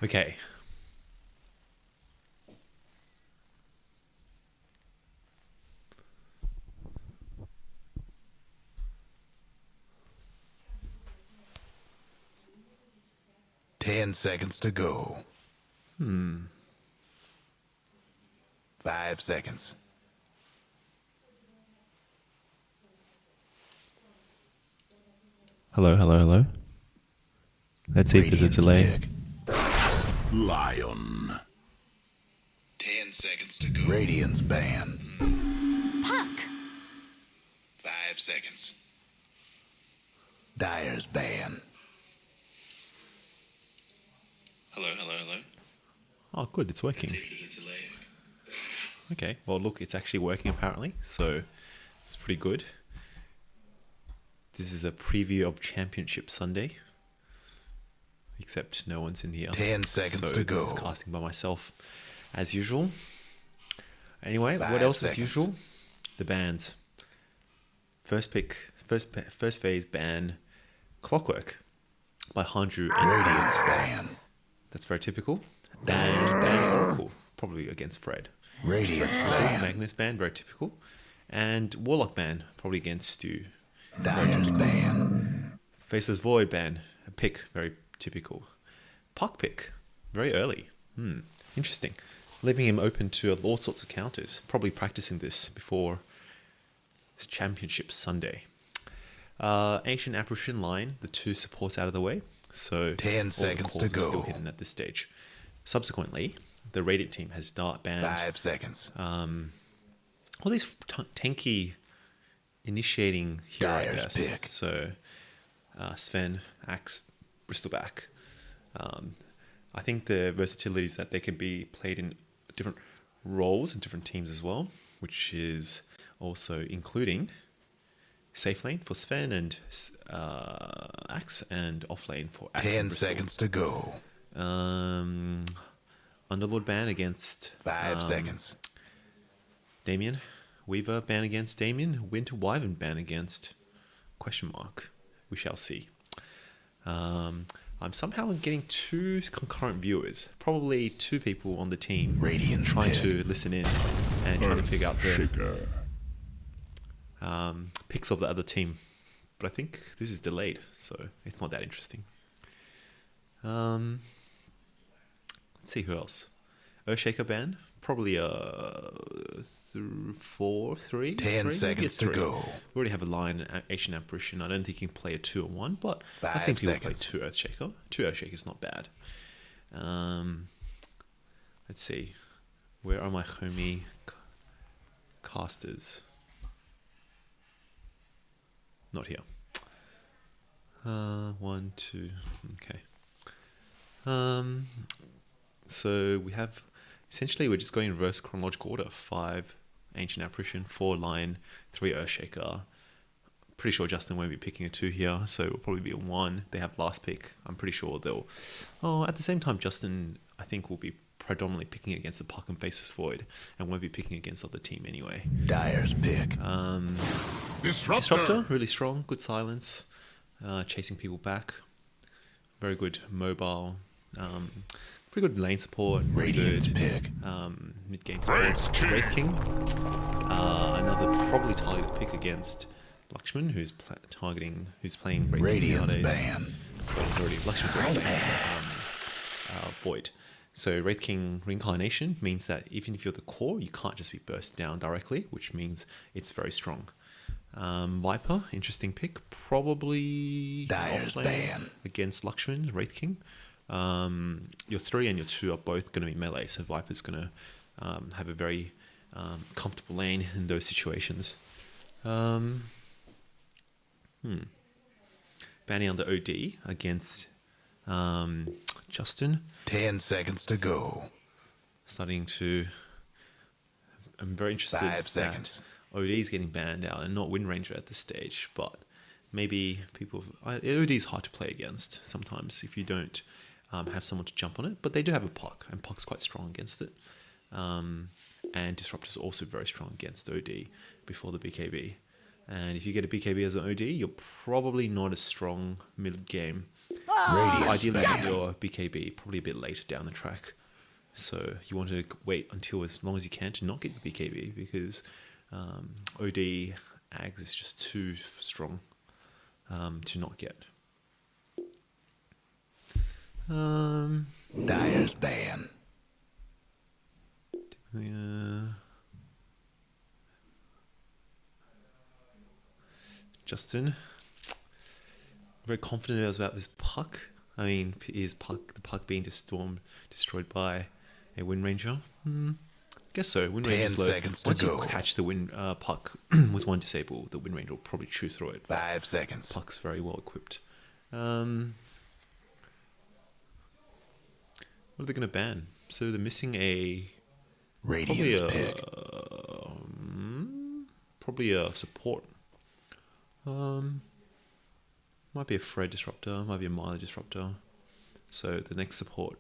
Okay. Ten seconds to go. 5 seconds. Hello, hello, hello. Let's see if there's a Radiant's delay. pick. Lion. 10 seconds to go. Radiant's ban. Puck. 5 seconds. Dyer's ban. Hello, hello, hello. Oh, good, it's working. Okay, well, look, it's actually working apparently, so it's pretty good. This is a preview of Championship Sunday, except no one's in here. 10 seconds to go. This is casting by myself, as usual. Anyway, 5 what else seconds. is usual? The bans. First phase ban, Clockwork by Hanju. Radiant's ban. That's very typical. Ban Oracle, probably against Fred. Radiant's ban. Magnus ban, very typical. And Warlock ban, probably against Stu. Dyer's ban. Faceless Void ban, a pick, very typical. Puck pick, very early. Interesting. Leaving him open to all sorts of counters. Probably practicing this before this Championship Sunday. Ancient Apparition line, the two supports out of the way. So 10 all the seconds to calls are still go. hidden at this stage. Subsequently, the Radiant team has Dart banned 5 seconds. all these tanky initiating here, I Dyer's guess. pick. So Sven, Axe, Bristleback. I think the versatility is that they can be played in different roles in different teams as well, which is also including safe lane for Sven and Axe, and off lane for Axe 10 and Bristol. seconds to go. Underlord ban against 5 seconds. Damien. Weaver ban against Damien. Winter Wyvern ban against ? We shall see. I'm somehow getting two concurrent viewers. Probably two people on the team Radiant trying pick. to listen in and trying to figure out the picks of the other team. But I think this is delayed, so it's not that interesting. Let's see who else. Earthshaker ban. Probably a 4-3. 10 seconds to go. We already have a line, Ancient Apparition. I don't think you can play a 2 or 1, but 5 I think people play seconds. 2 Earthshaker. 2 Earthshaker is not bad. Let's see. Where are my homie casters? Not here. 1, 2. Okay. So we have, essentially we're just going in reverse chronological order. 5 Ancient Apparition, 4 Lion, 3 Earthshaker. Pretty sure Justin won't be picking a 2 here, so it'll probably be a 1. They have last pick. I'm pretty sure they'll... at the same time, Justin, I think, will be predominantly picking against the Puck and Faceless Void and won't be picking against other team anyway. Dyer's pick. Disruptor, really strong, good silence, chasing people back, very good mobile, pretty good lane support, pretty Radiant's good pick. mid-game support. Wraith King, another probably targeted pick against Lakshman, who's playing Wraith King Radiant's nowadays. ban. But it's already Lakshman's already Void. So Wraith King Reincarnation means that even if you're the core, you can't just be burst down directly, which means it's very strong. Viper, interesting pick. Probably Dyer's offlane ban. against Lakshman, Wraith King. Your 3 and your 2 are both going to be melee, so Viper's going to have a very comfortable lane in those situations. Banning on the OD against Justin. 10 seconds to go. I'm very interested 5 seconds. that OD is getting banned out and not Wind Ranger at this stage, but maybe OD is hard to play against sometimes if you don't have someone to jump on it, but they do have a Puck, and Puck's quite strong against it. And Disruptor's also very strong against OD before the BKB. And if you get a BKB as an OD, you're probably not as strong mid-game Ideally, get your BKB probably a bit later down the track. So you want to wait until as long as you can to not get the BKB because OD Ags is just too strong to not get. Dyer's ban. Justin, very confident about his puck. I mean, is the puck being destroyed by a Wind Ranger? Guess so. Wind Ranger's low. Once you catch the puck with one disable, the Wind Ranger will probably chew through it. 5 seconds. Puck's very well equipped. What are they going to ban? So they're missing Radiant's pick. Probably a support. Might be a Fred disruptor, might be a Milo disruptor. So the next support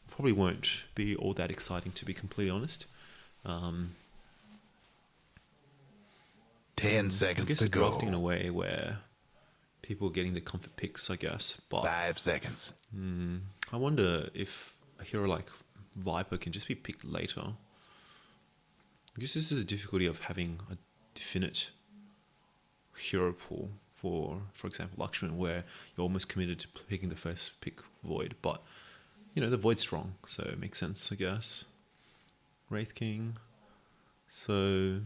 probably won't be all that exciting, to be completely honest. 10 seconds to go. Drafting in a way where people are getting the comfort picks, I guess. But 5 seconds. I wonder if a hero like Viper can just be picked later. I guess this is the difficulty of having a definite hero pool for example, Lakshman, where you're almost committed to picking the first pick Void, but you know the Void's strong, so it makes sense, I guess. Wraith King, so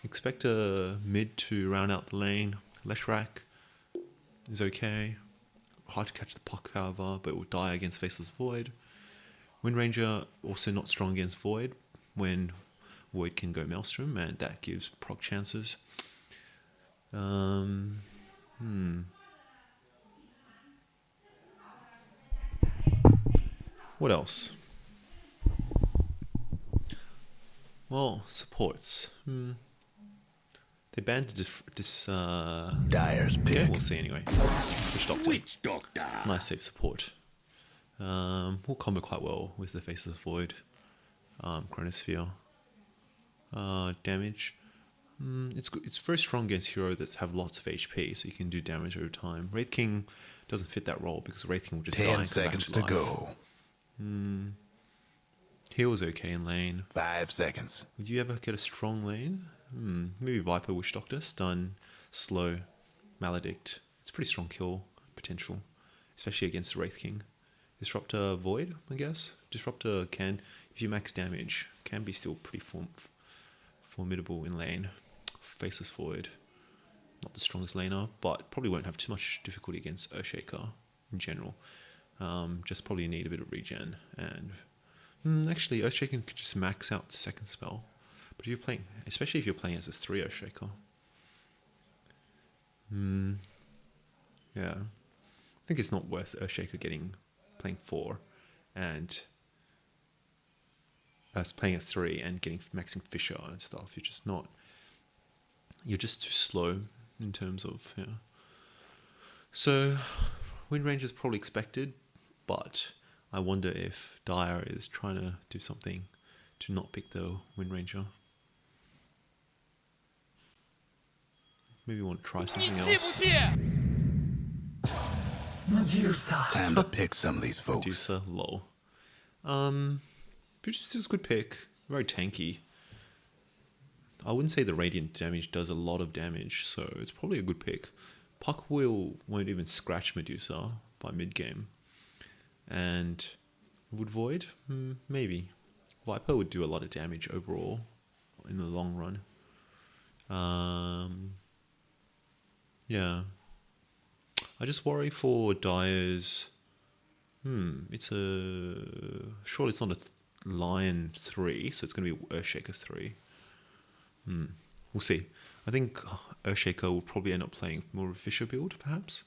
expect a mid to round out the lane. Leshrac is okay, hard to catch the puck, however, but it will die against Faceless Void. Wind Ranger also not strong against Void when Void can go Maelstrom, and that gives proc chances. What else? Well, supports. They banned this. Dyer's pick. Okay, we'll see anyway. Witch Doctor. Nice safe support. Will combo quite well with the Faceless Void. Chronosphere. Damage. It's very strong against heroes that have lots of HP, so you can do damage over time. Wraith King doesn't fit that role because Wraith King will just 10 seconds to go. Heal's okay in lane. 5 seconds. Would you ever get a strong lane? Maybe Viper, Witch Doctor, Stun, Slow, Maledict. It's pretty strong kill potential, especially against the Wraith King. Disruptor Void, I guess. Disruptor can, if you max damage, can be still pretty formidable in lane. Faceless Void, not the strongest laner, but probably won't have too much difficulty against Earthshaker in general. Just probably need a bit of regen, and actually Earthshaker could just max out the second spell. But if you're playing, especially if you're playing as a 3 Earthshaker, yeah, I think it's not worth Earthshaker playing 4 and playing a 3 and getting maxing Fisher and stuff. You're just too slow in terms of, yeah. So Wind Ranger is probably expected, but I wonder if Dyer is trying to do something to not pick the Wind Ranger. Maybe want to try something else. Time to pick some of these folks. Medusa, lol. Medusa's a good pick. Very tanky. I wouldn't say the radiant damage does a lot of damage, so it's probably a good pick. Puck won't even scratch Medusa by mid game, and would Void maybe. Viper would do a lot of damage overall in the long run. Yeah, I just worry for Dyer's. Surely it's not a Lion 3, so it's going to be Earthshaker 3. We'll see. I think Earthshaker will probably end up playing more of a Fisher build, perhaps.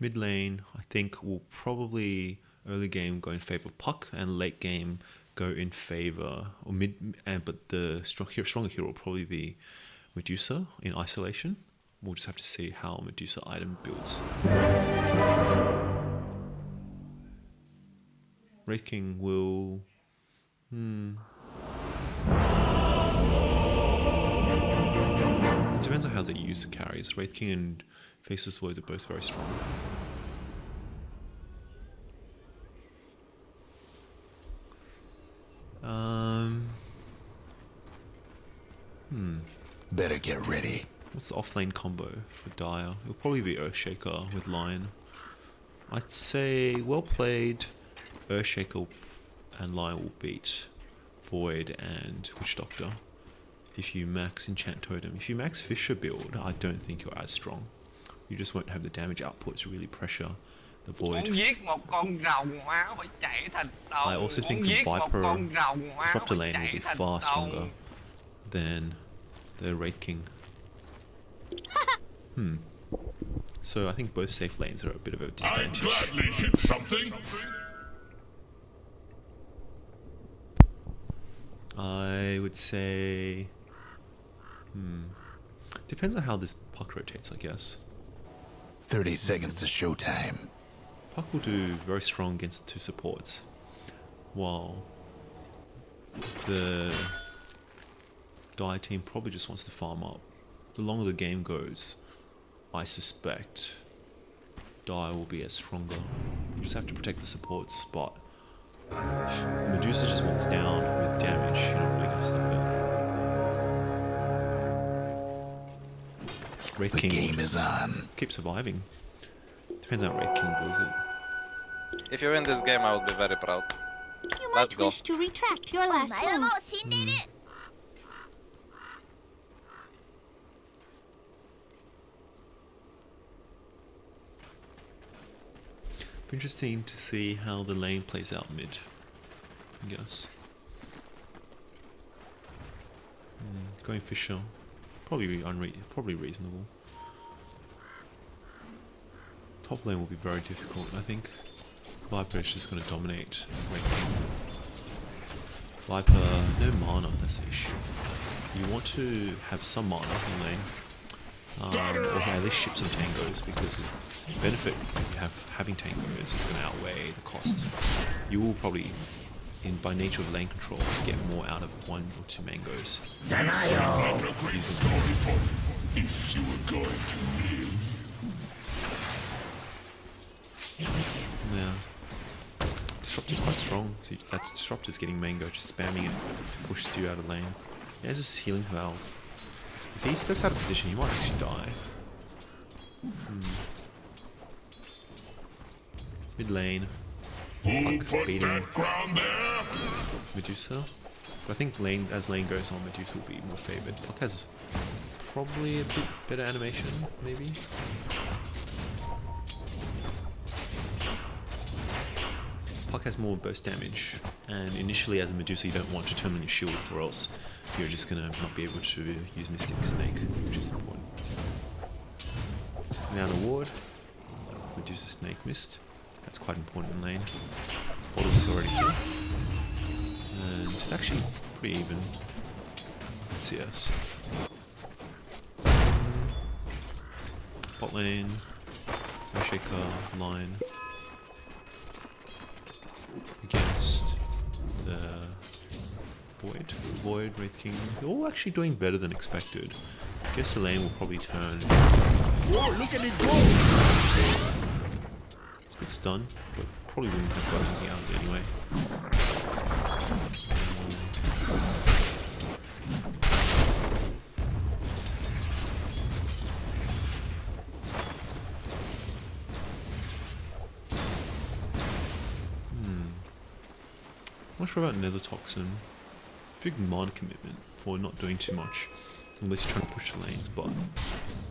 Mid lane, I think, will probably early game go in favor of Puck, and late game go in favor but the stronger hero will probably be Medusa in isolation. We'll just have to see how Medusa item builds. Wraith King will. It depends depends on how they use the carries. Wraith King and Faceless Void are both very strong. Better get ready. What's the offlane combo for Dire? It'll probably be Earthshaker with Lion. I'd say well played. Earthshaker and Lion will beat Void and Witch Doctor. If you max Enchant Totem. If you max Fisher build, I don't think you're as strong. You just won't have the damage output to really pressure the Void. I also think the Viper Disruptor lane will be far stronger than the Wraith King. So I think both safe lanes are a bit of a disadvantage. I'd gladly hit something. I would say... Depends on how this puck rotates, I guess. 30 seconds to showtime. Puck will do very strong against the two supports, while the Dire team probably just wants to farm up. The longer the game goes, I suspect Dire will be as stronger. You just have to protect the supports, but if Medusa just walks down with damage, you're not really going to stop it. Wraith King game is on. Keep surviving. Depends how Wraith King builds it. If you win this game, I will be very proud. You Let's might go. wish to retract your last move. Be interesting to see how the lane plays out mid, I guess. Going Fisher, probably reasonable. Top lane will be very difficult, I think. Viper is just going to dominate. Viper, no mana, that's the issue. You want to have some mana in lane. Or at least ship some tangos, because the benefit of having tangos is going to outweigh the cost. You will probably, by nature of lane control, get more out of one or two mangoes. If you were going to live. Yeah. Disruptor's quite strong. See, that's Disruptor's getting mango, just spamming it to push Stu out of lane. He has this healing valve. If he steps out of position, he might actually die. Mid lane. Puck beating Medusa. But I think as lane goes on, Medusa will be more favoured. Puck has probably a bit better animation, maybe. Puck has more burst damage, and initially as a Medusa you don't want to turn on your shield, or else you're just gonna not be able to use Mystic Snake, which is important. Now the ward, Medusa Snake missed. That's quite important in lane. Bottle's already here, and it's actually pretty even. CS. Bot lane, Shaker, line. Against the Void, Wraith King. They're all actually doing better than expected. I guess the lane will probably turn. Whoa, look at it go! It's a big stun, but probably wouldn't have got anything out of it anyway. I'm not sure about Nether Toxin. Big mana commitment for not doing too much, unless you're trying to push the lanes. But I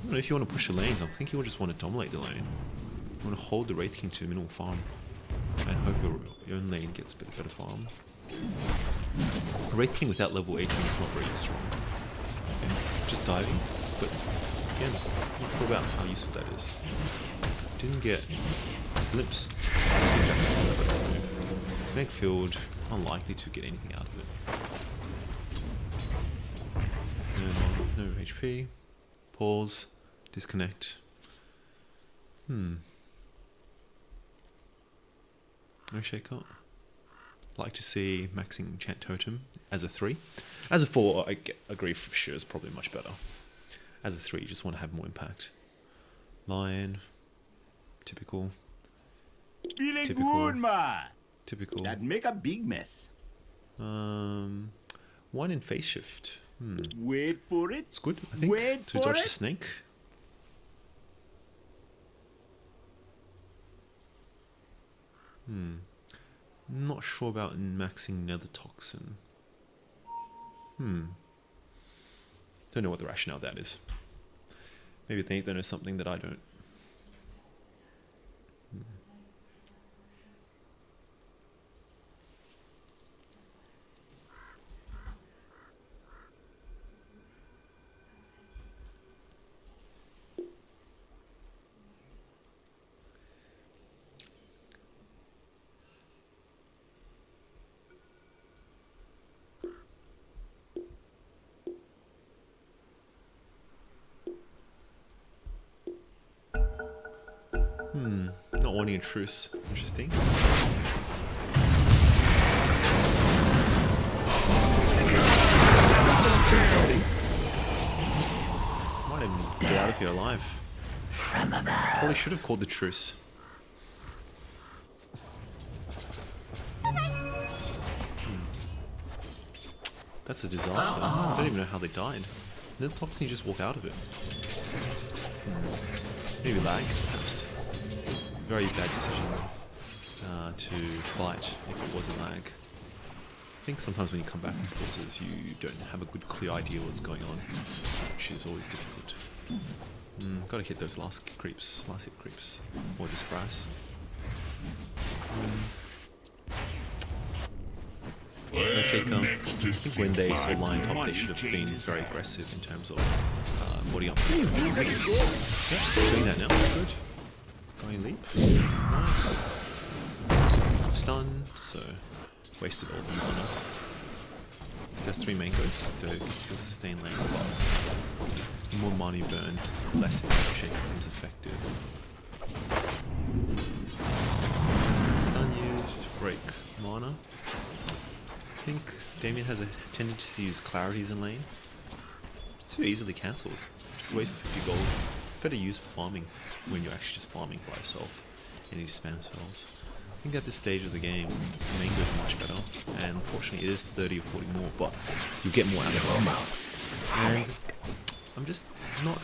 don't know, if you want to push the lanes, I think you will just want to dominate the lane. You want to hold the Wraith King to the minimal farm, and hope your own lane gets a bit better farm. A Wraith King without level 18 is not very strong. Okay, just diving, but again, not sure about how useful that is. Didn't get glimpse. I think that's a good move. Snake Field. Unlikely to get anything out of it. No HP. Pause. Disconnect. No shake-up. Like to see maxing Enchant Totem as a 3. As a 4, I agree for sure is probably much better. as a 3, you just want to have more impact. Lion, typical. Feeling Typical. good, man. Typical. That make a big mess. 1 in phase shift. Wait for it. It's good, I think, Wait to for dodge it. the snake. Not sure about maxing nether toxin. Don't know what the rationale of that is. Maybe they know something that I don't. Not wanting a truce. Interesting. Might even get out of here alive. Probably should have called the truce. That's a disaster. I don't even know how they died. Did the toxin just walk out of it? Maybe lag, perhaps. Very bad decision to fight if it wasn't lag. I think sometimes when you come back from pauses, you don't have a good clear idea what's going on, which is always difficult. Gotta hit those last hit creeps, or this grass. I think when they saw line top, they should have been very aggressive in terms of body up. Yeah, doing that now. Good. Going leap. Nice. Stun. So wasted all the mana. So that's 3 mangoes, so it can still sustain lane. But the more mana you burn, the less shake becomes effective. Stun used, break mana. I think Damien has a tendency to use clarities in lane. It's too easily cancelled. Just a waste of 50 gold. It's better used for farming when you're actually just farming by yourself and you spam spells. I think at this stage of the game, mango is much better, and unfortunately it is 30 or 40 more, but you get more out of it. And I'm just not,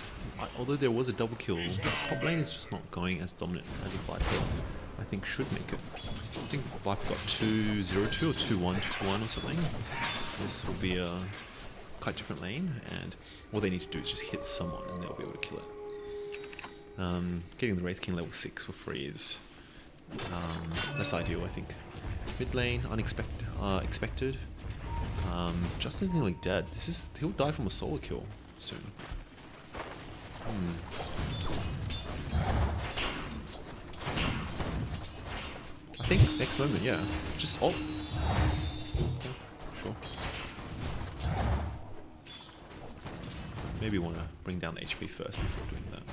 although there was a double kill, top lane is just not going as dominant as a Viper. I think should make it. I think Viper got 2-0-2 or 2-1, 2-1 or something. This will be a quite different lane, and all they need to do is just hit someone and they'll be able to kill it. Getting the Wraith King level 6 for free is less ideal, I think. Mid lane, expected. Justin's nearly dead. He'll die from a solo kill soon. I think next moment, yeah. Just ult. Yeah, sure. Maybe want to bring down the HP first before doing that.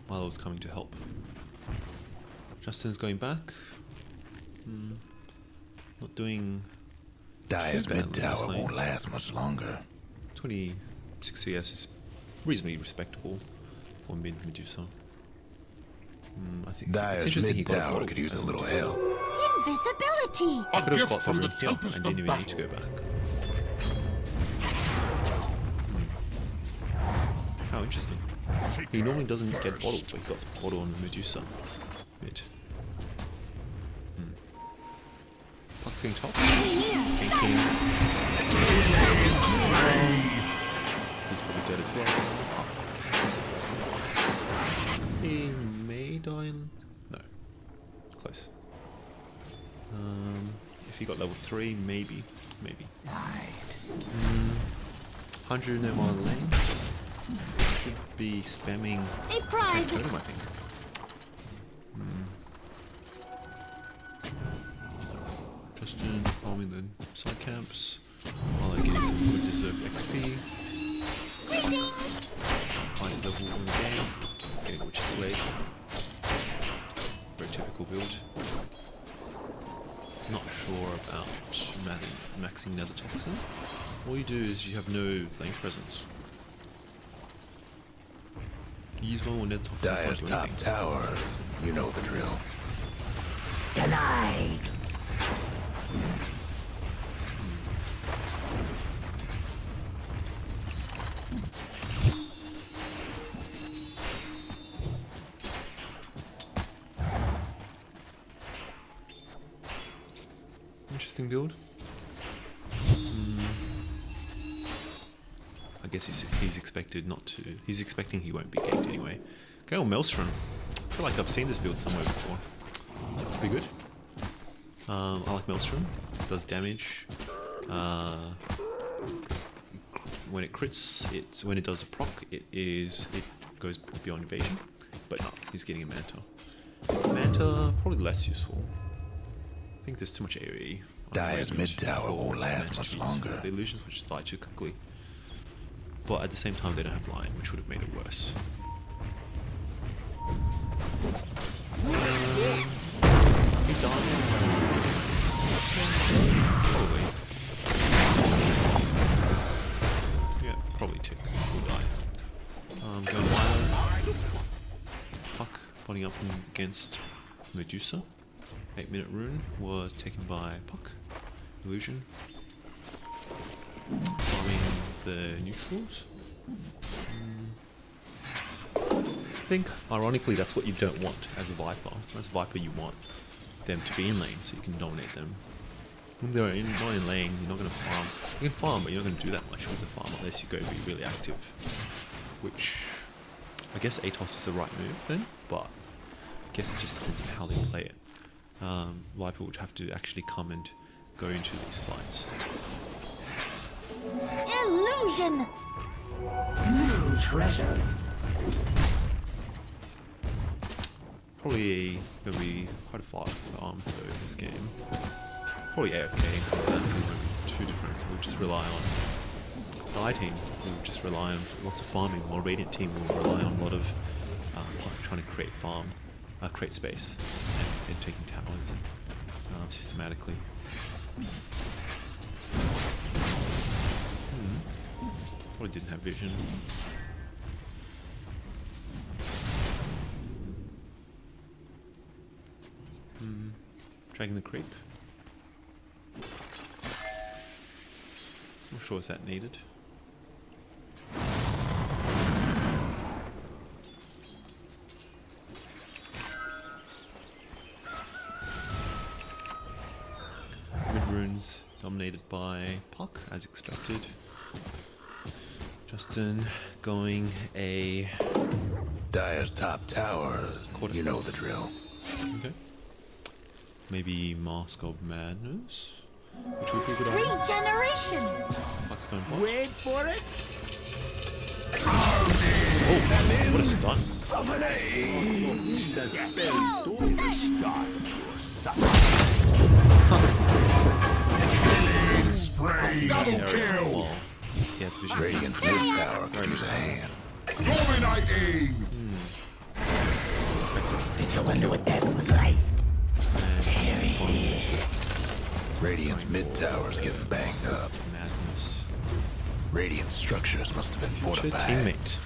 Milo's coming to help. Justin's going back. Not doing Dyer's too badly mid this tower lane. won't last much longer. 26 CS is reasonably respectable for mid Medusa. I think it's Dyer's interesting he mid got a tower bottle could use as a little Medusa. help. Invisibility! I could have got the room here and didn't even need to go back. How interesting. He normally doesn't get bottled, but he got bottled on Medusa. Mid. Puck's going top. Ganking. He's probably dead as well. He may die in... No. Close. If he got level 3, maybe. 100 no more lane. Should be spamming A prize! Totem, I think. Justin farming the side camps while they're getting some good deserved XP. Highest level in the game. Getting Witch's Blade. Very typical build. maxing Nether Toxin, all you do is you have no lane presence. You use normal Nether Toxin. Dire's top tower. You know the drill. Denied. Interesting build. I guess he's expected not to. He's expecting he won't be ganked anyway. Okay, well, Maelstrom. I feel like I've seen this build somewhere before. Pretty good. I like Maelstrom. Does damage. When it crits, when it does a proc, it goes beyond evasion. But no, he's getting a Manta. Manta probably less useful. I think there's too much AoE. Dire's mid tower won't last much longer. The illusions which die too quickly. But at the same time, they don't have line, which would have made it worse. He died. Probably. Yeah, probably two. Will die. Going wild. Puck fighting up against Medusa. 8-minute rune was taken by Puck. Illusion. Farming the neutrals. I think, ironically, that's what you don't want as a Viper. As a Viper, you want them to be in lane so you can dominate them. When they're not in lane, you're not going to farm. You can farm, but you're not going to do that much with the farm unless you go be really active. Which, I guess Atos is the right move then, but I guess it just depends on how they play it. Viper would have to actually come and go into these fights. Illusion. New treasures. Probably going to be quite a far farm for this game. Probably AFK. Too different. We'll just rely on the I team. Will just rely on lots of farming, while Radiant team will rely on a lot of trying to create space and taking towers systematically. Probably didn't have vision. Dragging the creep. Not sure is that needed. Mid runes dominated by Puck, as expected. Justin going a Dire's top tower. You know the drill. okay. Maybe Mask of Madness, which would be a good idea. Regeneration. Puck's going bot. Wait for it. Oh, what a stun! The spell don't start your suck. Double kill! He has vision. Radiant's mid tower could use a hand. Dominating. Did you wonder what that was like? Radiant's mid tower's getting banged up. Madness. Radiant structures must have been Future fortified. teammate.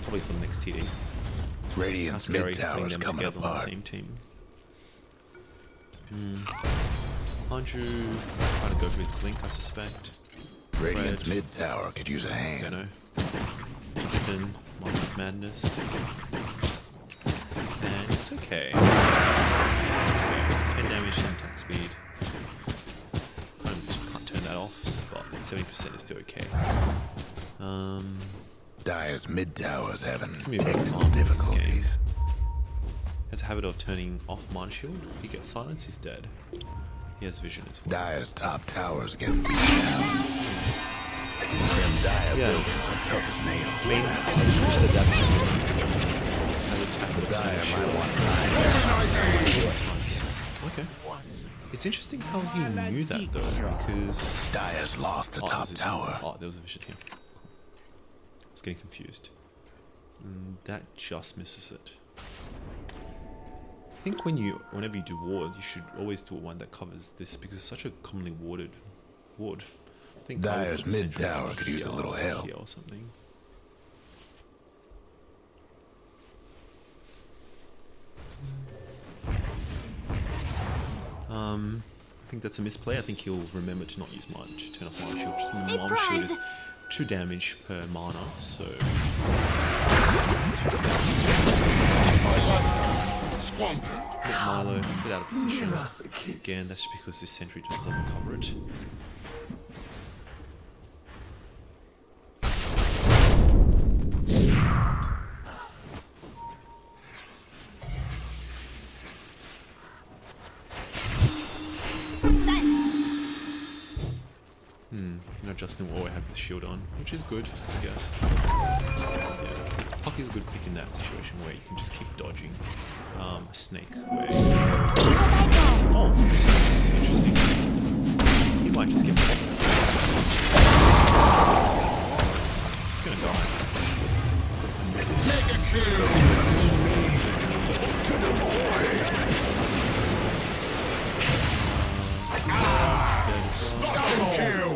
Probably for the next TD. How Radiant's scary mid putting tower's them coming together on the apart. same team. Aren't you trying to go for his blink, I suspect? Radiant's Red. mid tower could use a I don't hand. know. Justin, Mask of Madness. And it's okay. 10 damage and attack speed. Can't turn that off, but 70% is still okay. Dire's mid tower's having be a bit technical fun in this difficulties. Has a habit of turning off Mind Shield. If he gets silence, he's dead. He has vision as well. Dire's top tower's getting beat down. Them Dire Yeah. buildings are tough as nails. I mean, I wish that that Dire might want Okay. It's interesting how he knew that though, because Dire's lost the top is it- tower. Oh, there was a vision here. I was getting confused. That just misses it. I think whenever you do wards, you should always do one that covers this because it's such a commonly warded would. I think Dyer's Kyle put the mid sentry tower could use a here, little help. here or something. I think that's a misplay. I think he'll remember to not use much, turn off Mana Shield. Just Mana Shield is 2 damage per mana, so... Get Milo, get out of position. Again, that's because this sentry just doesn't cover it. You know, Justin will always have the shield on, which is good, I guess. Yeah, Puck is a good pick in that situation where you can just keep dodging a snake. Where oh, this is interesting. He might just get lost. He's gonna die. Mega kill! To the void! Double kill!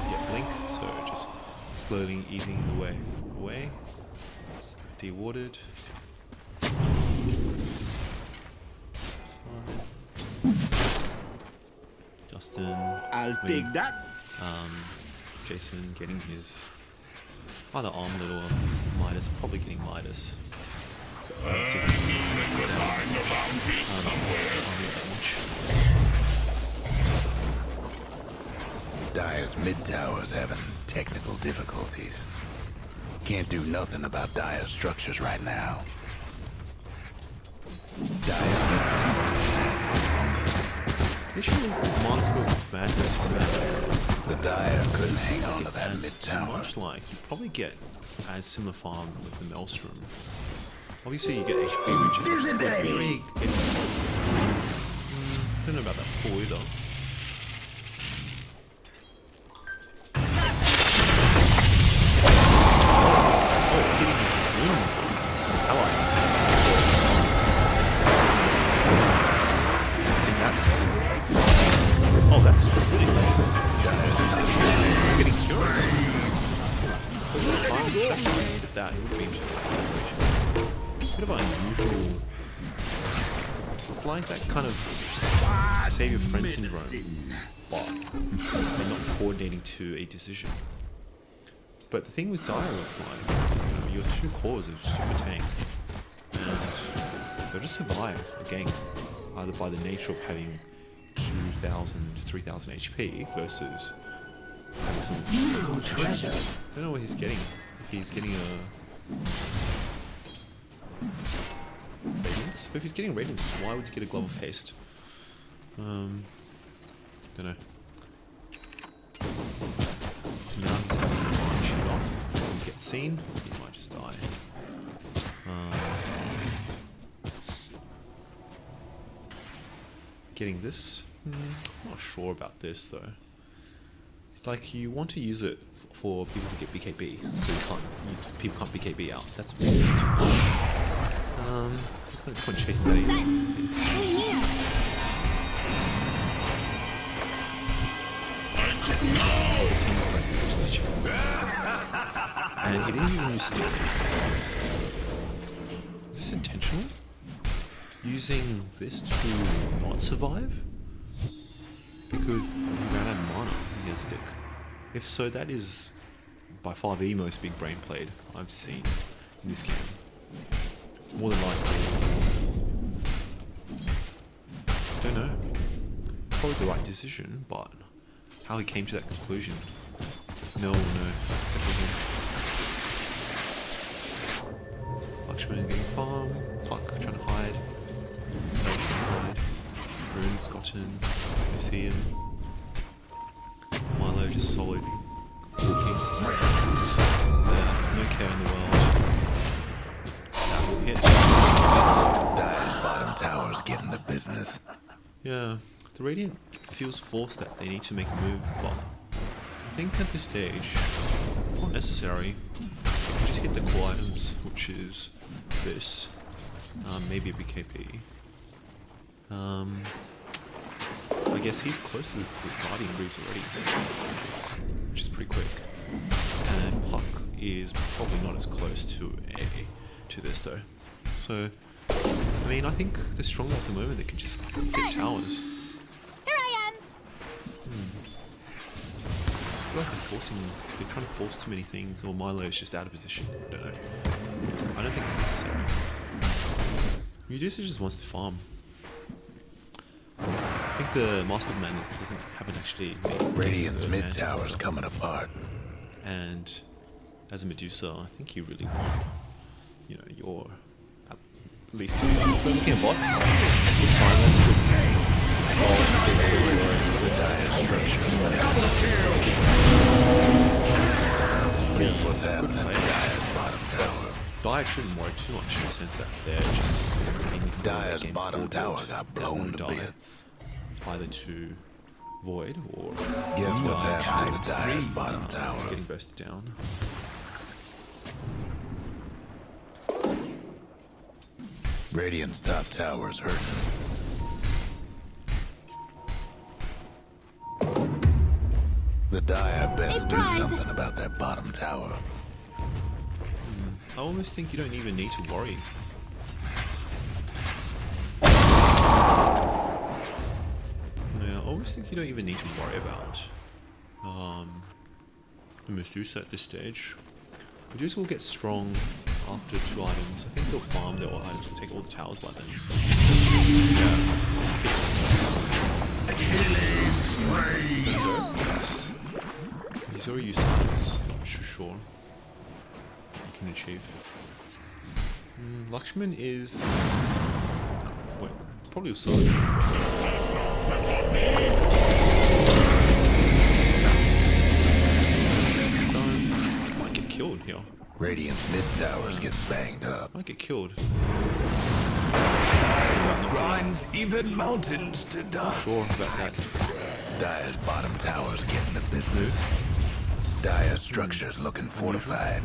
Yeah, blink, so just slowly easing the way away. It's de-watered. Justin. I'll take that. Jason getting his either Armlet or Midas, probably getting Midas. Let's see if he can get that much. Dyer's mid tower's having technical difficulties. Can't do nothing about Dyer's structures right now. Dyer's mid tower Issue Mask of Madness is that The Dyer couldn't hang on to that adds mid too tower. much. Like you probably get as similar farm with the Maelstrom. Obviously you get HP, which is good. Very good. Don't know about that pull either. Oh, that's really late. Getting curious. Simon's fascinated at that. It would be interesting. Bit of unusual. It's like that kind of save your friend syndrome, but they're not coordinating to a decision. But the thing with Dire is like, your 2 cores are super tank, and they'll just survive a game, either by the nature of having 2,000 to 3,000 HP versus having some Treasures. I don't know what he's getting. If he's getting a Radiance? But if he's getting Radiance, why would he get a Glove of Haste? Don't know. Now he's having to shoot off. If he gets seen, he might just die. Getting this? I'm not sure about this though. Like you want to use it for people to get BKB, so people can't BKB out. That's too much. There's no point chasing that and he didn't even use stick. Is this intentional? Using this to not survive? Because he ran out of mana in his stick. If so, that is by far the most big brain played I've seen in this game. More than likely. Don't know. Probably the right decision, but how he came to that conclusion. No, except for him. Lakshman getting farm, Puck trying to hide. Rune's gotten, you see him. Milo just solid looking. No care in the world. That will hit. Dyer's bottom tower's getting the business. Yeah, the Radiant feels forced that they need to make a move, but I think at this stage, it's not necessary. You just hit the core items, which is this. Maybe a BKB. I guess he's close to the Guardian Greaves already, which is pretty quick. And Puck is probably not as close to this though. So, I mean, I think they're strong at the moment. They can just hit towers. Here I am. I feel like they're trying to force too many things, or Milo is just out of position. I don't know. I don't think it's necessary. Medusa just wants to farm. I think the Master of Madness haven't actually made Radiant's mid tower's coming apart. And as a Medusa, I think you really want, you know, your at least 2 units. We're looking at bot. Good silence, good Guess what's happening? Dire's bottom tower. Dire shouldn't worry too much in the sense that they're just aiming for Dire's their game bottom forward. tower got blown to Dire bits. either to Void or Guess what's Dire happening to Dire's bottom tower? getting bursted down. Radiant's top tower's hurting. The Dire best do prize. something about that bottom tower. I almost think you don't even need to worry. Yeah, I almost think you don't even need to worry about the Medusa at this stage. Medusa will get strong after 2 items. I think they'll farm their items and take all the towers by then. Yeah, Killing spree. yes. He's already used silence, not sure you can achieve. Lakshman is... wait, probably will suck. Stone might get killed here. Radiant's mid towers get banged up. Might get killed. Grinds even mountains to dust. Sure about that. Dire's bottom tower's getting the business. Dire's structure's looking fortified.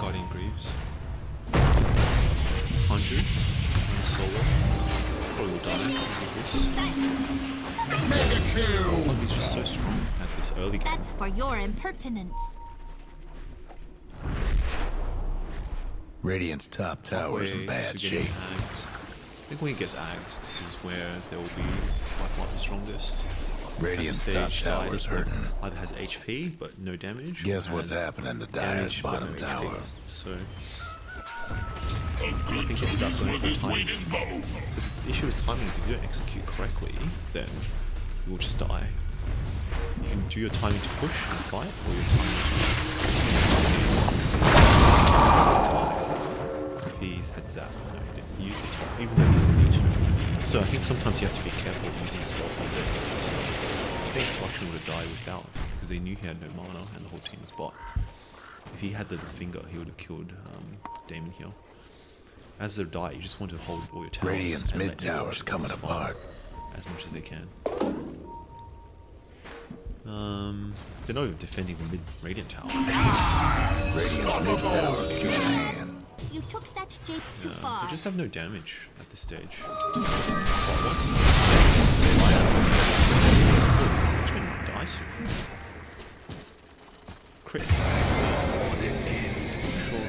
Guardian Greaves. 100. And solo. Probably will die. Mega kill. Like he's just so strong at this early game. That's for your impertinence. Radiant's top tower's in bad Getting shape. Ags. I think when he gets Ags, this is where there will be by far the strongest. Radiant's At the top stage, tower's Dire hurting. either has HP but no damage. Guess or what's has happening to Dire's damage but bottom no HP. tower? So I think it's about going for timing. But the issue with timing is if you don't execute correctly, then you will just die. You can do your timing to push and fight, or your timing if he's had zap. No, he didn't use the top, even though he didn't need to. So I think sometimes you have to be careful of using spells when you don't get spells. I think Luxon would have died without, because they knew he had no mana and the whole team was bot. If he had the finger, he would have killed Damon here. As they die, you just want to hold all your towers. Radiant's and mid let your tower's coming farm apart. as much as they can. They're not even defending the mid Radiant tower. Radiant's mid tower's in your hand. You took that jape too They far. just have no damage at this stage. Watchmen might die soon. Crit. Sure.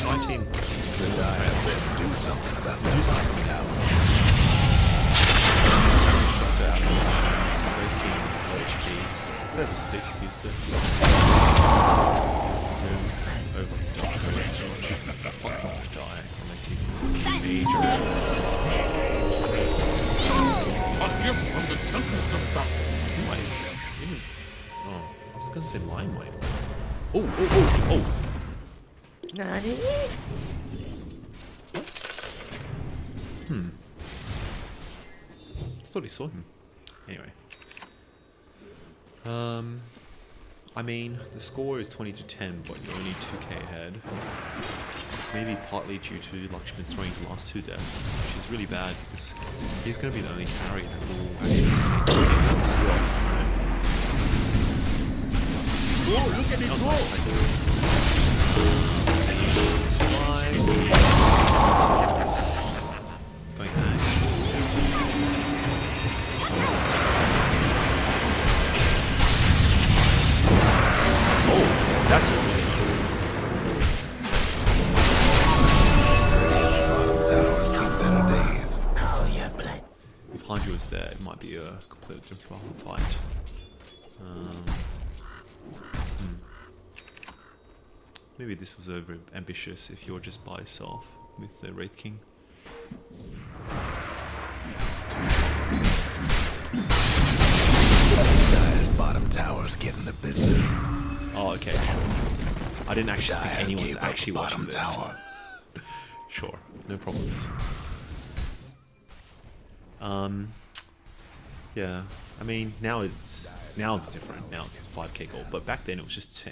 19. The Dire best do something about that Medusa's bottom coming out. tower. There's a stick, used it. Over die. Puck's not gonna die unless he does a major A gift from the tempest of battle. He might even. Oh, I was gonna say mine might. Oh. I thought he saw him. Anyway. I mean, the score is 20-10, but you're only 2k ahead. Maybe partly due to Lakshman throwing the last 2 deaths, which is really bad because he's going to be the only carry that will actually sustain the game. Oh, look at it go! Going nice. Oh, that's a really Towers seen better days. Oh, yeah, blood. If Hanju was there, it might be a completely different fight. Maybe this was over ambitious if you're just by yourself with the Wraith King. Dire's bottom tower's getting the business. Oh, okay. I didn't actually think Dire anyone's gave up actually watching bottom this. tower. Sure, no problems. Yeah, I mean now it's different. Now it's 5k gold, but back then it was just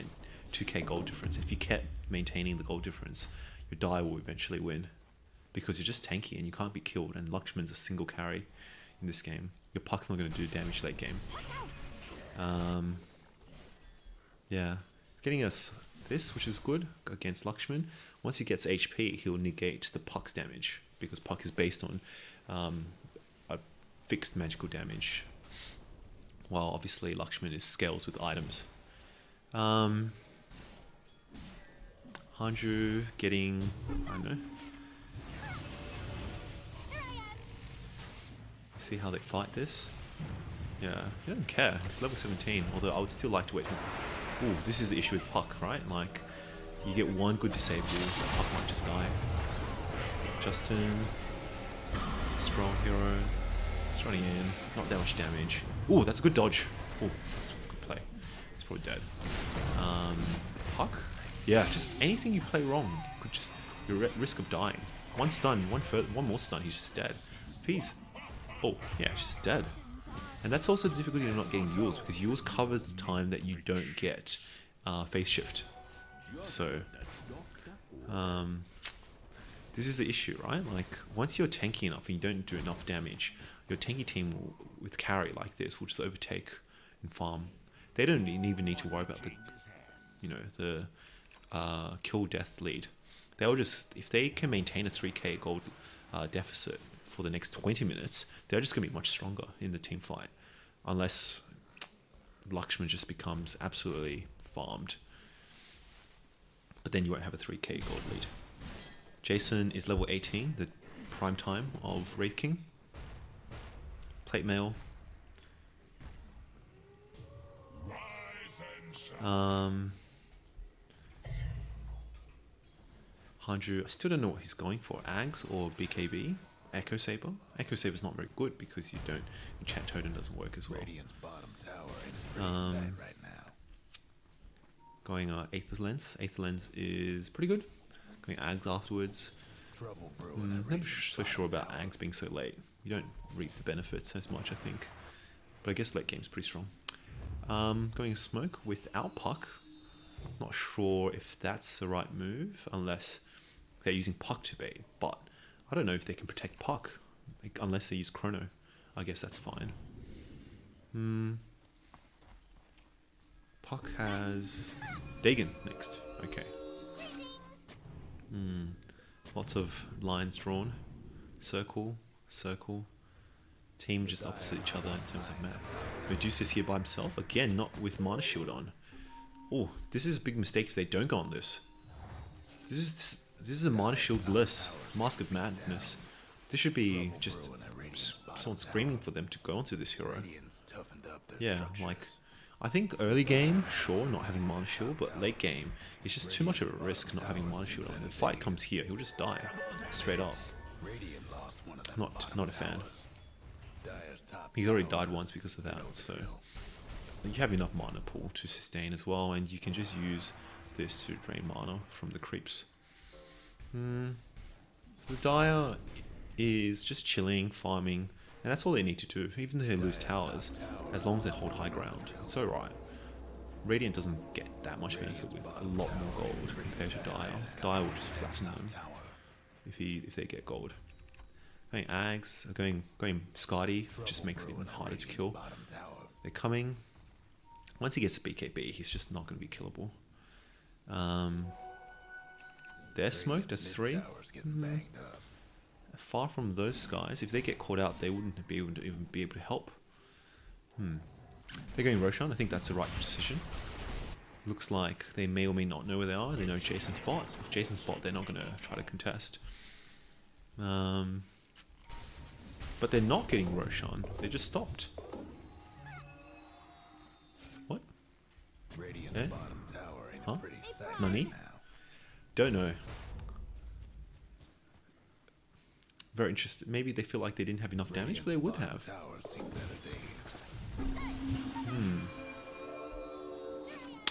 2k gold difference. If you kept maintaining the gold difference, your die will eventually win because you're just tanky and you can't be killed. And Lakshman's a single carry in this game. Your puck's not going to do damage late game. Yeah, getting us this, which is good against Lakshman. Once he gets HP, he'll negate the puck's damage because puck is based on a fixed magical damage, while obviously Lakshman is scales with items. Hanju getting, I don't know. See how they fight this? Yeah, he doesn't care. It's level 17, although I would still like to wait. Ooh, this is the issue with puck, right? Like, you get one good disable, the puck might just die. Justin, strong hero, he's running in, not that much damage. Ooh, that's a good dodge. Ooh, that's a good play. He's probably dead. Puck? Yeah, just anything you play wrong could just, you're at risk of dying. One stun, one more stun, he's just dead. Fees. Oh, yeah, he's just dead. And that's also the difficulty of not getting Yules, because Yules covers the time that you don't get phase shift. So, this is the issue, right? Like, once you're tanky enough and you don't do enough damage, your tanky team will, with carry like this will just overtake and farm. They don't even need to worry about the, you know, the kill death lead. They'll just, if they can maintain a 3k gold deficit for the next 20 minutes, they're just going to be much stronger in the team fight. Unless Lakshman just becomes absolutely farmed. But then you won't have a 3k gold lead. Jason is level 18, the prime time of Wraith King. Plate mail. Hanju, I still don't know what he's going for. Ags or BKB? Echo Saber? Echo Saber's not very good because you don't, enchant totem doesn't work as well. Radiant's bottom tower is pretty sad right now. Going Aether Lens. Aether Lens is pretty good. Going Ags afterwards. Trouble brewing. Never so sure about Ags being so late. You don't reap the benefits as much, I think. But I guess late game's pretty strong. Going a smoke without puck. Not sure if that's the right move unless they're using puck to bait. But I don't know if they can protect puck like, unless they use chrono. I guess that's fine. Puck has Dagon next. Okay. Lots of lines drawn. Circle, circle. Team just opposite each other in terms of map. Medusa's here by himself. Again, not with Mana Shield on. Oh, this is a big mistake if they don't go on this. This is a Mana Shield bliss. Mask of Madness. This should be just someone screaming for them to go onto this hero. Yeah, like, I think early game, sure, not having Mana Shield, but late game, it's just too much of a risk not having Mana Shield on. If the fight comes here, he'll just die. Straight up. Not a fan. He's already died once because of that, so you have enough mana pool to sustain as well, and you can just use this to drain mana from the creeps. So the Dire is just chilling, farming, and that's all they need to do. Even if they lose towers, as long as they hold high ground, it's alright. Radiant doesn't get that much benefit with a lot more gold compared to Dire. Dire will just flatten them if they get gold. Going Ags, going Skadi just makes it even harder to kill. They're coming. Once he gets a BKB, he's just not going to be killable. They're smoked, that's 3. Towers getting banged up. Far from those guys. If they get caught out, they wouldn't be able to even be able to help. They're going Roshan. I think that's the right decision. Looks like they may or may not know where they are. They know Jason's bot. If Jason's bot, they're not going to try to contest. But they're not getting Roshan. They just stopped. What? Radiant's Eh? bottom tower ain't Huh? a pretty sight Nani? now. Don't know. Very interested. Maybe they feel like they didn't have enough damage, but they would have. Towers seen better days.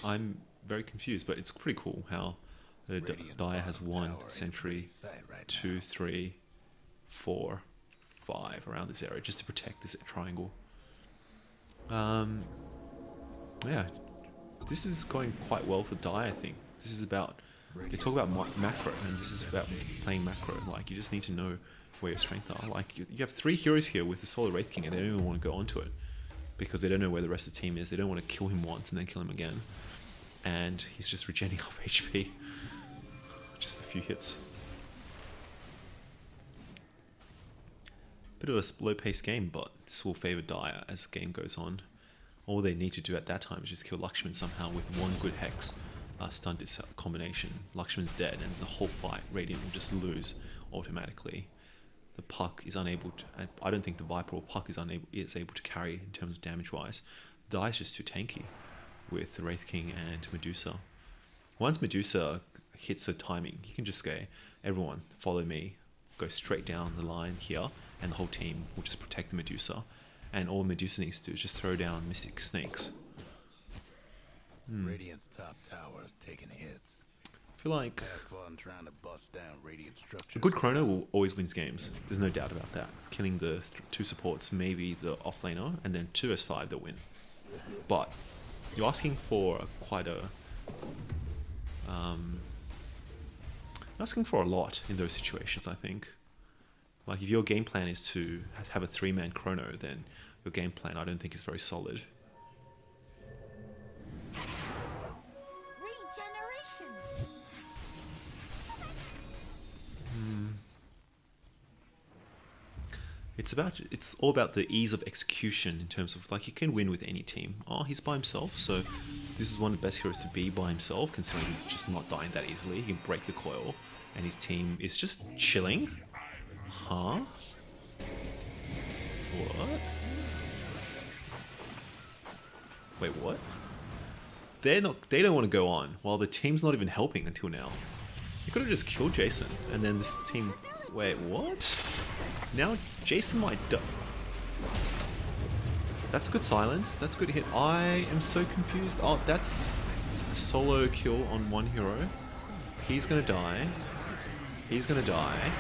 I'm very confused, but it's pretty cool how the Dire has 1 sentry, Sight right 2, 3, 4, 5 around this area just to protect this triangle. Yeah, this is going quite well for Dire. I think this is about. They talk about macro, and this is about playing macro. Like, you just need to know where your strengths are. Like, you have 3 heroes here with the Solar Wraith King, and they don't even want to go onto it because they don't know where the rest of the team is. They don't want to kill him once and then kill him again, and he's just regenerating off HP. Just a few hits. Bit of a slow-paced game, but this will favor Dire as the game goes on. All they need to do at that time is just kill Lakshman somehow with 1 good hex. Stun this combination. Lakshman's dead, and the whole fight, Radiant will just lose automatically. The Puck is unable to. I don't think the Viper or Puck is able to carry in terms of damage wise. Dire's just too tanky with the Wraith King and Medusa. Once Medusa hits the timing, he can just go, everyone follow me, go straight down the line here, and the whole team will just protect the Medusa. And all Medusa needs to do is just throw down Mystic Snakes. Radiant's top tower's taking hits. I feel like Have fun trying to bust down Radiant structures. a good chrono will always wins games. There's no doubt about that. Killing the 2 supports, maybe the offlaner, and then 2s5 they'll win. But you're asking for quite a asking for a lot in those situations. I think. Like, if your game plan is to have a 3-man chrono, then your game plan I don't think is very solid. Regeneration. It's all about the ease of execution in terms of, like, you can win with any team. Oh, he's by himself, so this is one of the best heroes to be by himself, considering he's just not dying that easily. He can break the coil, and his team is just chilling. Huh? What? Wait, what? They don't want to go on while the team's not even helping until now. You could have just killed Jason, and then this team. Wait, what? Now Jason might die. That's good silence. That's good hit. I am so confused. Oh, that's a solo kill on 1 hero. He's gonna die. He's gonna die.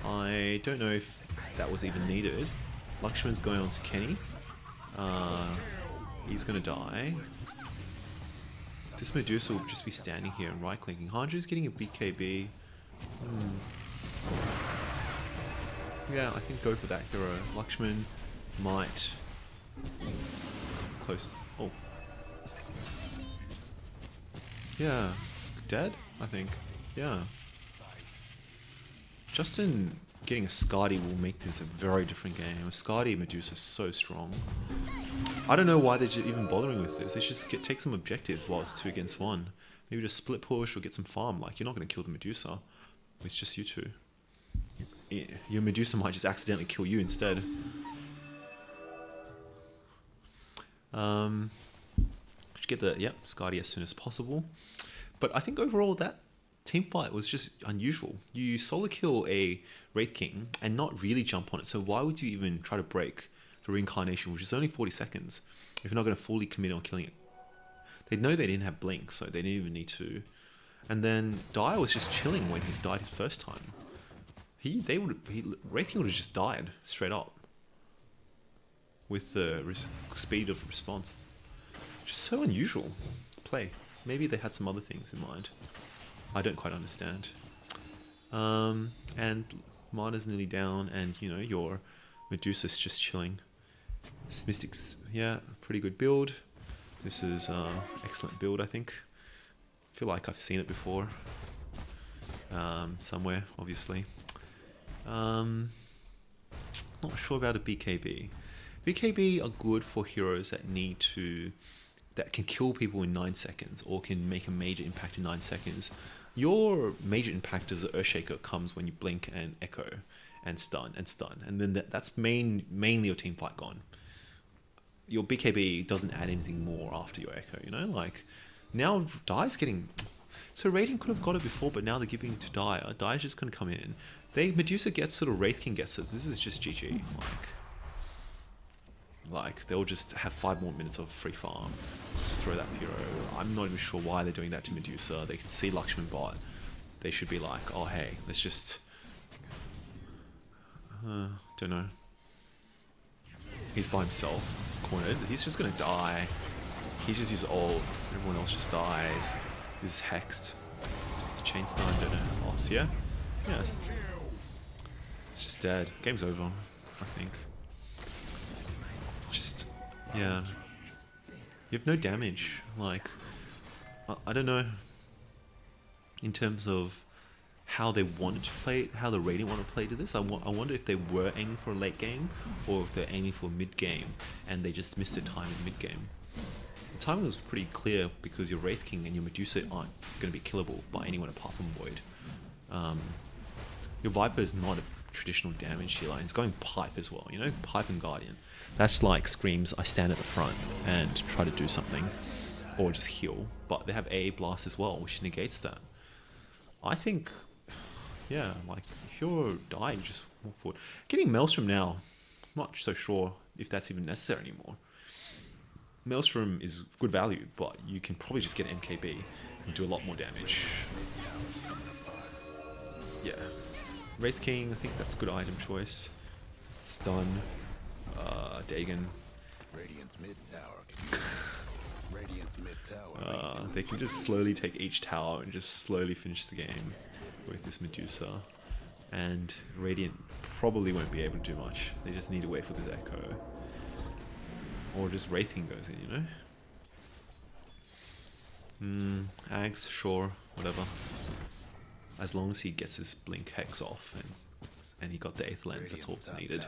I don't know if that was even needed. Lakshman's going on to Kenny. He's gonna die. This Medusa will just be standing here and right-clicking. Hanju's getting a BKB. Yeah, I think go for that hero. Lakshman might come close. Oh. Yeah. Dead, I think. Yeah. Justin getting a Skadi will make this a very different game. A Skadi Medusa is so strong. I don't know why they're even bothering with this. They should just take some objectives while it's 2 against 1. Maybe just split push or get some farm. Like, you're not going to kill the Medusa. It's just you 2. Your Medusa might just accidentally kill you instead. Should get the Skadi as soon as possible. But I think overall that team fight was just unusual. You solo kill a Wraith King and not really jump on it. So why would you even try to break the reincarnation, which is only 40 seconds, if you're not going to fully commit on killing it? They know they didn't have blink, so they didn't even need to. And then Dire was just chilling when he died his first time. Wraith King would have just died straight up with the speed of response. Just so unusual play. Maybe they had some other things in mind. I don't quite understand. And Mana's nearly down, and you know, your Medusa's just chilling. Mystics, yeah, pretty good build. This is excellent build, I think. Feel like I've seen it before. Somewhere, obviously. Not sure about a BKB. BKB are good for heroes that can kill people in 9 seconds or can make a major impact in 9 seconds. Your major impact as an Earthshaker comes when you blink and echo and stun, and then that's mainly your team fight gone. Your BKB doesn't add anything more after your echo, you know? Like, now Dire's getting... So Radiant could have got it before, but now they're giving it to Dire. Dire's just gonna come in. Medusa gets it or Wraith King gets it. This is just GG. Like they'll just have 5 more minutes of free farm. Just throw that hero. I'm not even sure why they're doing that to Medusa. They can see Lakshman bot. They should be like, oh hey, let's just... don't know. He's by himself, cornered. He's just gonna die. He just uses ult. Everyone else just dies. He's hexed. The chain stun, don't know. Oh, so yeah? Yeah, it's just dead. Game's over, I think. Just, yeah. You have no damage. Like, I don't know. In terms of how they wanted to play, how the Radiant want to play to this. I wonder if they were aiming for a late game or if they're aiming for mid game and they just missed their time in mid game. The timing was pretty clear because your Wraith King and your Medusa aren't going to be killable by anyone apart from Void. Your Viper is not a traditional damage healer. It's going Pipe as well, you know? Pipe and Guardian. That's like screams, I stand at the front and try to do something or just heal. But they have AA Blast as well, which negates that. I think... Yeah, like, if you're dying, just walk forward. Getting Maelstrom now, I'm not so sure if that's even necessary anymore. Maelstrom is good value, but you can probably just get MKB and do a lot more damage. Yeah. Wraith King, I think that's a good item choice. Stun. Dagon. Radiant's mid tower. Radiant's mid tower. They can just slowly take each tower and just slowly finish the game with this Medusa. And Radiant probably won't be able to do much. They just need to wait for this Echo. Or just Wraith King goes in, you know? Ags, sure, whatever. As long as he gets his Blink Hex off and he got the 8th lens, that's all that's needed.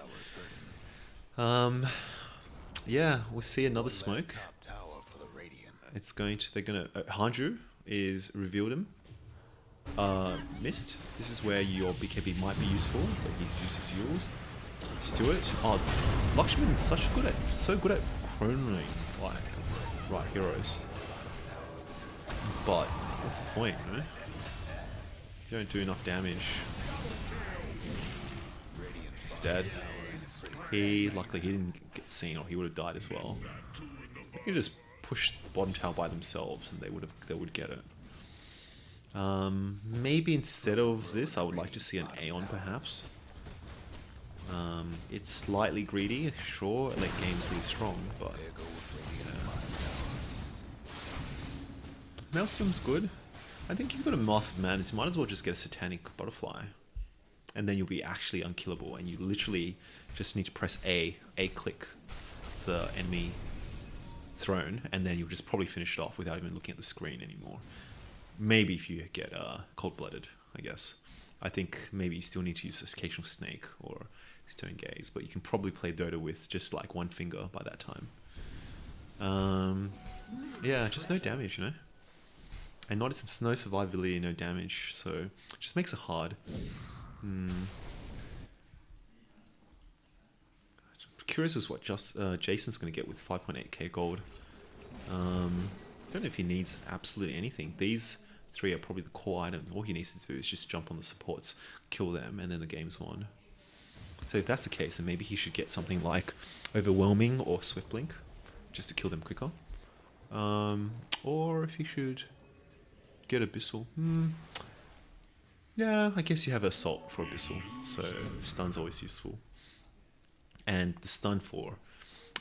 Yeah, we'll see another smoke. It's going to, they're gonna, Hanju is revealed him. Mist. This is where your BKB might be useful, but he's used his Yules. Just do it. Oh, Lakshman is so good at chronoing, like, right heroes. But, what's the point, you know? You don't do enough damage. He's dead. Luckily he didn't get seen or he would have died as well. You could just push the bottom tower by themselves and they would get it. Maybe instead of this, I would like to see an Aeon perhaps. It's slightly greedy, sure, late game's really strong, but Maelstrom's good. I think you've got a Massive Madness, you might as well just get a Satanic Butterfly. And then you'll be actually unkillable, and you literally just need to press A click the enemy throne, and then you'll just probably finish it off without even looking at the screen anymore. Maybe if you get cold-blooded, I guess. I think maybe you still need to use this occasional snake or stone gaze, but you can probably play Dota with just like one finger by that time. Yeah, just no damage, you know? And no survivability, no damage, so it just makes it hard. Curious as what Jason's going to get with 5.8k gold. Don't know if he needs absolutely anything. These 3 are probably the core items. All he needs to do is just jump on the supports, kill them, and then the game's won. So if that's the case, then maybe he should get something like Overwhelming or Swift Blink, just to kill them quicker. Or if he should get Abyssal. Yeah, I guess you have Assault for Abyssal, so stun's always useful. And the stun for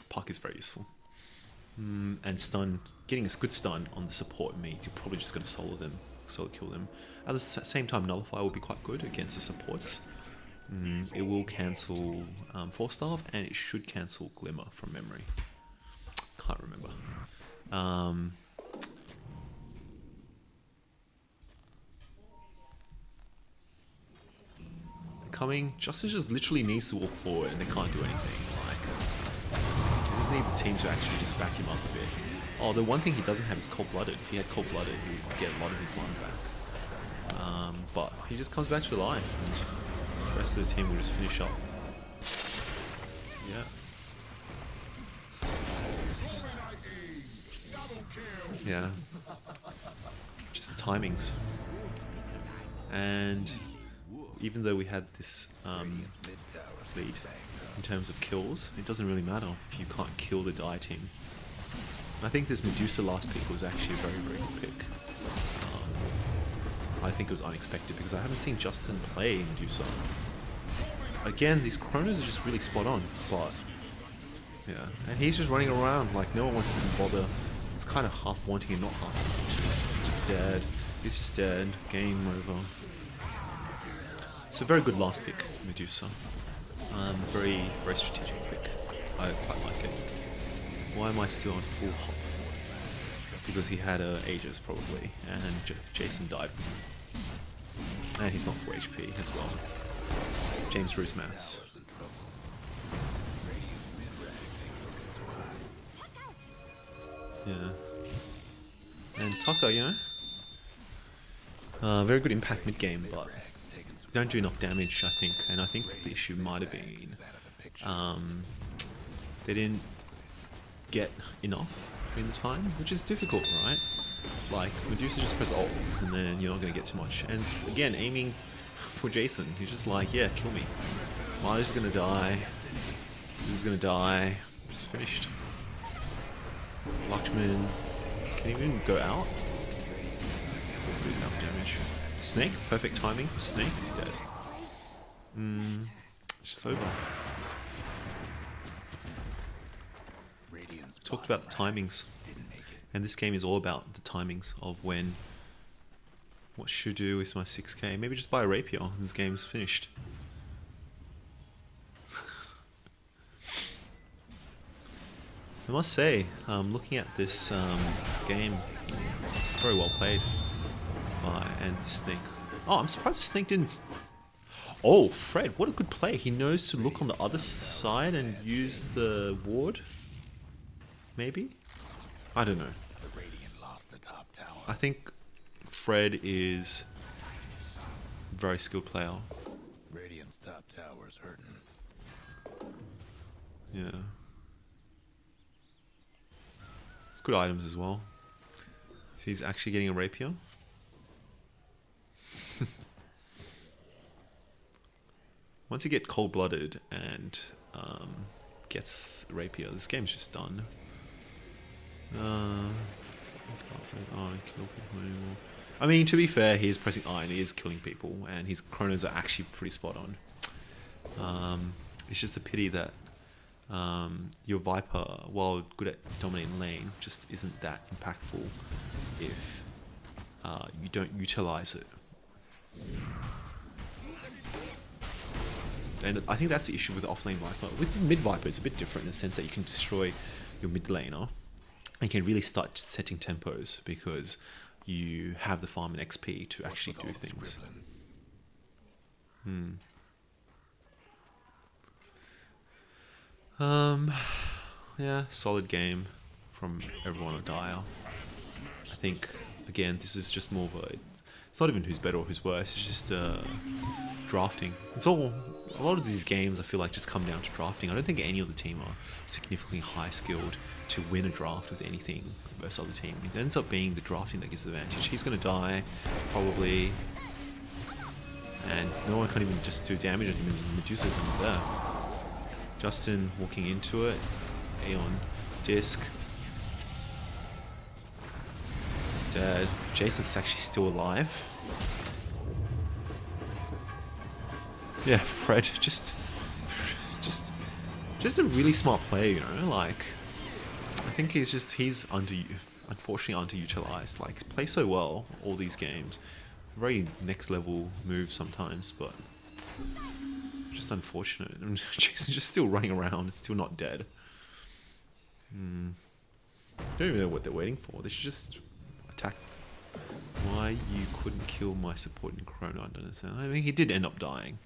Puck is very useful. And stun, getting a good stun on the support means you're probably just going to solo kill them. At the same time, Nullify will be quite good against the supports. It will cancel Force Staff, and it should cancel Glimmer from memory. Can't remember. Um, coming, Justin just literally needs to walk forward and they can't do anything. Like, he just need the team to actually just back him up a bit. Oh, the one thing he doesn't have is cold-blooded. If he had cold-blooded, he would get a lot of his mana back. But he just comes back to life, and the rest of the team will just finish up. Yeah. Yeah. Just the timings. And even though we had this lead in terms of kills, it doesn't really matter if you can't kill the die team. I think this Medusa last pick was actually a very, very good pick. I think it was unexpected because I haven't seen Justin play Medusa. Again, these chronos are just really spot on, but yeah, and he's just running around like no one wants to bother. It's kind of half wanting and not half wanting. He's just dead. He's just dead. Game over. It's a very good last pick, Medusa. Very, very strategic pick. I quite like it. Why am I still on full hop? Because he had Aegis probably, and Jason died from him. And he's not 4 HP as well. James Roos maths. Yeah. And Tucker, you know? Very good impact mid-game, but don't do enough damage, I think. And I think the issue might have been they didn't get enough in the time, which is difficult, right? Like, Medusa just press ult, and then you're not going to get too much. And again, aiming for Jason, he's just like, yeah, kill me. Marty's going to die. This is going to die. Just finished. Lakshman, can he even go out? Do enough damage. Snake, perfect timing for Snake, dead. It's just over. Talked about the timings, and this game is all about the timings of when. What should do is my 6k. Maybe just buy a rapier and this game's finished. I must say, looking at this game, it's very well played by and the Snake. Oh, I'm surprised the Snake didn't. Oh, Fred, what a good play! He knows to look on the other side and use the ward. Maybe? I don't know. I think Fred is a very skilled player. Radiant's top tower's hurting. Yeah. Good items as well. If he's actually getting a rapier. Once you get cold-blooded and gets a rapier, this game's just done. Kill people anymore. I mean, to be fair, he is pressing I and he is killing people, and his chronos are actually pretty spot on. It's just a pity that your Viper, while good at dominating lane, just isn't that impactful if you don't utilize it. And I think that's the issue with the offlane Viper. With the mid Viper, it's a bit different in the sense that you can destroy your mid laner and can really start setting tempos because you have the farm and XP to actually do things. Yeah, solid game from everyone on Dire. I think, again, this is just more of a... It's not even who's better or who's worse, it's just drafting. It's all... A lot of these games, I feel like, just come down to drafting. I don't think any of the team are significantly high skilled to win a draft with anything versus other team. It ends up being the drafting that gives the advantage. He's going to die, probably. And no one can even just do damage on him because Medusa's not there. Justin walking into it. Aeon. Disc. He's dead. Jason's actually still alive. Yeah, Fred, just a really smart player, you know, like, I think he's unfortunately underutilized, like, he plays so well, all these games, very next level moves sometimes, but just unfortunate, and Jason's just still running around, it's still not dead. don't even know what they're waiting for. They should just attack. Why you couldn't kill my support in Chrono, I don't understand. I mean, he did end up dying.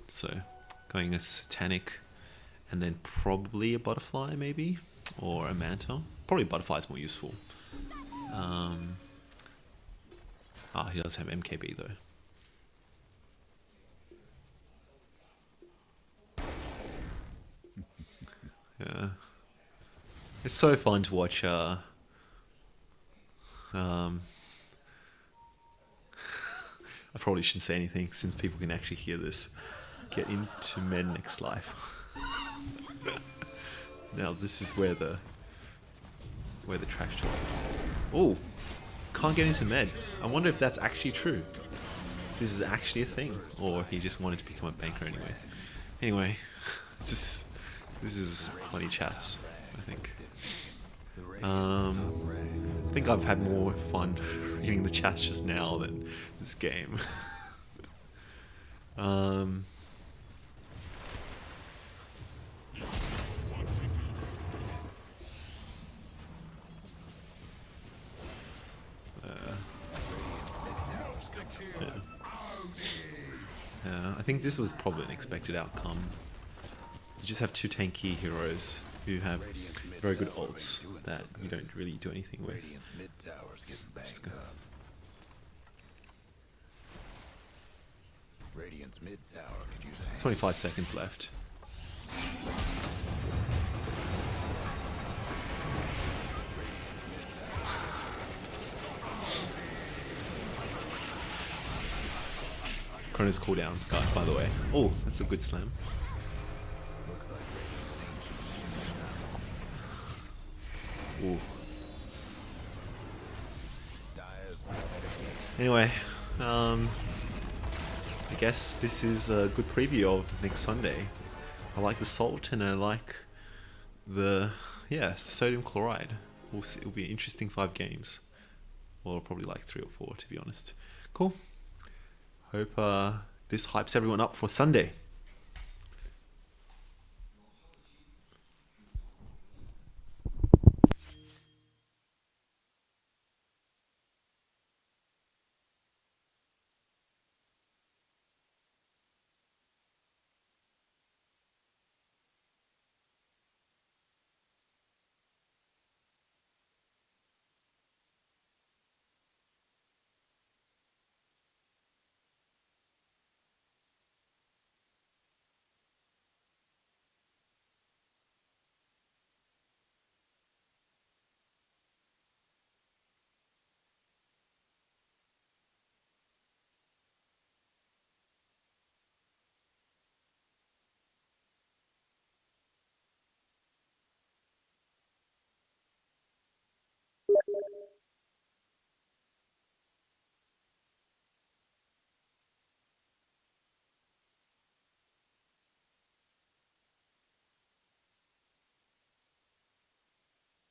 So, going a Satanic, and then probably a Butterfly, maybe? Or a Manta. Probably Butterfly is more useful. He does have MKB though. Yeah. It's so fun to watch I probably shouldn't say anything since people can actually hear this. Get into Men Next Life. Now this is where the trash talk. Oh, can't get into Med. I wonder if that's actually true. If this is actually a thing, or he just wanted to become a banker anyway. Anyway, this is funny chats, I think. I think I've had more fun reading the chats just now than this game. I think this was probably an expected outcome. You just have two tanky heroes who have very good ults that you don't really do anything with. Radiant's mid tower's getting Just banged go. up. Radiant's mid tower could use a hand. 25 seconds left. Chrono's cooldown, guys, by the way. Oh, that's a good slam. Looks like Radiant's ancient. Ooh. Dire's not at a game. Anyway, I guess this is a good preview of next Sunday. I like the salt and I like the sodium chloride. We'll see. It'll be an interesting 5 games. Or probably like 3 or 4 to be honest. Cool. Hope this hypes everyone up for Sunday.